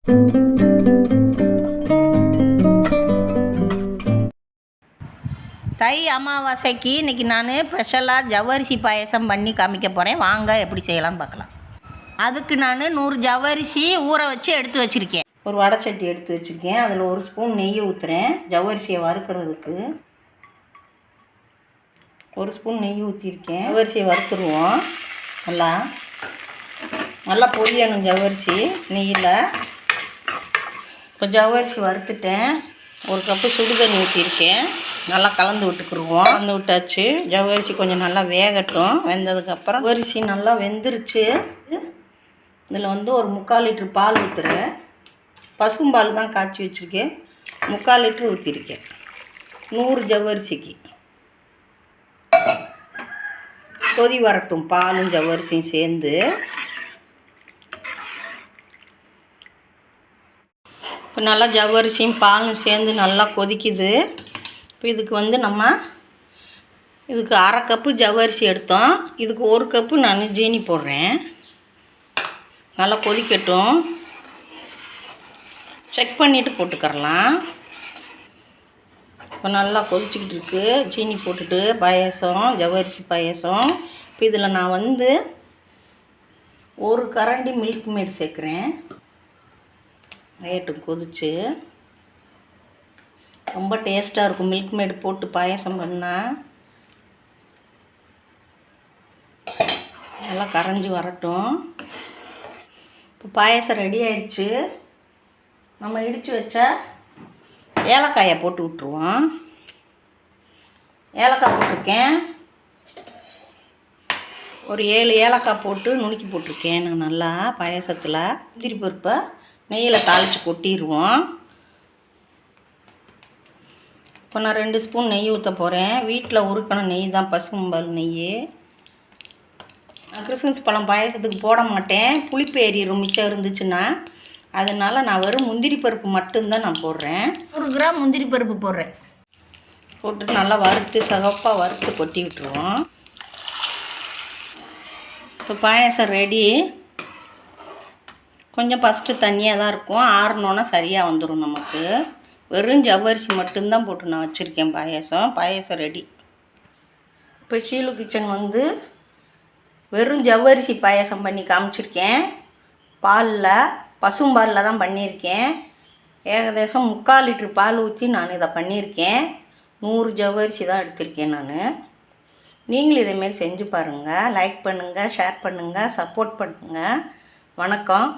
தை அமாவாசைக்கு இன்றைக்கி நான் ஸ்பெஷலாக ஜவ்வரிசி பாயசம் பண்ணி காமிக்க போகிறேன். வாங்க எப்படி செய்யலாம்னு பார்க்கலாம். அதுக்கு நான் 100 ஜவ்வரிசி ஊற வச்சு எடுத்து வச்சுருக்கேன். ஒரு வடைச்சட்டி எடுத்து வச்சுருக்கேன். அதில் 1 ஸ்பூன் நெய் ஊற்றுறேன். ஜவ்வரிசியை வறுக்கிறதுக்கு 1 ஸ்பூன் நெய் ஊற்றிருக்கேன். ஜவ்வரிசியை வறுத்துருவோம். நல்லா பொரியணும் ஜவ்வரிசி நெய்யில். இப்போ ஜவ்வரிசி வறுத்துட்டேன். 1 கப்பு சுடுதண்ணி ஊற்றிருக்கேன். நல்லா கலந்து விட்டுக்குருவோம். கலந்து விட்டாச்சு. ஜவ்வரிசி கொஞ்சம் நல்லா வேகட்டும். வெந்ததுக்கப்புறம் ஜவ்வரிசி நல்லா வெந்துருச்சு. இதில் வந்து ஒரு 3/4 லிட்டர் பால் ஊற்றுறேன். பசும்பால் தான் காய்ச்சி வச்சுருக்கேன். 3/4 லிட்டர் ஊற்றிருக்கேன் 100 ஜவ்வரிசிக்கு. கொதி வரட்டும் பாலும் ஜவ்வரிசியும் சேர்ந்து. இப்போ நல்லா ஜவ்வரிசியும் பாலும் சேர்ந்து நல்லா கொதிக்குது. இப்போ இதுக்கு வந்து இதுக்கு 1/2 கப்பு ஜவ்வரிசி எடுத்தோம். இதுக்கு 1 கப்பு நான் ஜீனி போடுறேன். நல்லா கொதிக்கட்டும். செக் பண்ணிவிட்டு போட்டுக்கரலாம். இப்போ நல்லா கொதிச்சிக்கிட்டு இருக்கு. சீனி போட்டுட்டு பாயசம் ஜவ்வரிசி பாயசம். இப்போ இதில் நான் வந்து 1 கரண்டி மில்க் மேட் சேர்க்குறேன். ரேட்டும் கொதிச்சு ரொம்ப டேஸ்ட்டாக இருக்கும் மில்க் மேட் போட்டு பாயசம் பண்ணால். நல்லா கரைஞ்சி வரட்டும். இப்போ பாயசம் ரெடி ஆயிடுச்சு. நம்ம இடித்து வச்சா ஏலக்காயை போட்டு விட்ருவோம். ஏலக்காய் போட்டிருக்கேன். ஒரு 7 ஏலக்காய் போட்டு நுணுக்கி போட்டிருக்கேன் நான். நல்லா பாயசத்தில் முந்திரி பருப்பை நெய்யில் தாளித்து கொட்டிடுவோம். இப்போ நான் 2 ஸ்பூன் நெய் ஊற்ற போகிறேன். வீட்டில் உருக்கின நெய் தான், பசும்பால் நெய். நான் கிறிஸ்மஸ் பழம் பாயசத்துக்கு போட மாட்டேன், புளிப்பு ஏறிடும் மிச்சம் இருந்துச்சுன்னா. அதனால் நான் வெறும் முந்திரி பருப்பு மட்டும்தான் நான் போடுறேன். 1 கிராம் முந்திரி பருப்பு போடுறேன். போட்டு நல்லா வறுத்து சிவப்பாக வறுத்து கொட்டி விட்டுருவோம். இப்போ பாயசம் ரெடி. கொஞ்சம் ஃபஸ்ட்டு தண்ணியாக தான் இருக்கும். ஆறினோன்னா சரியாக வந்துடும் நமக்கு. வெறும் ஜவ்வரிசி மட்டும்தான் போட்டு நான் வச்சுருக்கேன். பாயசம் ரெடி. இப்போ ஷீலு கிச்சன் வந்து வெறும் ஜவ்வரிசி பாயசம் பண்ணி காமிச்சிருக்கேன். பசும்பாலில் தான் பண்ணியிருக்கேன். ஏகദേശம் 3/4 லிட்டர் பால் ஊற்றி நான் இதை பண்ணியிருக்கேன். 100 ஜவ்வரிசி தான் எடுத்திருக்கேன் நான். நீங்களும் இதேமாரி செஞ்சு பாருங்கள். லைக் பண்ணுங்கள், ஷேர் பண்ணுங்கள், சப்போர்ட் பண்ணுங்கள். வணக்கம்.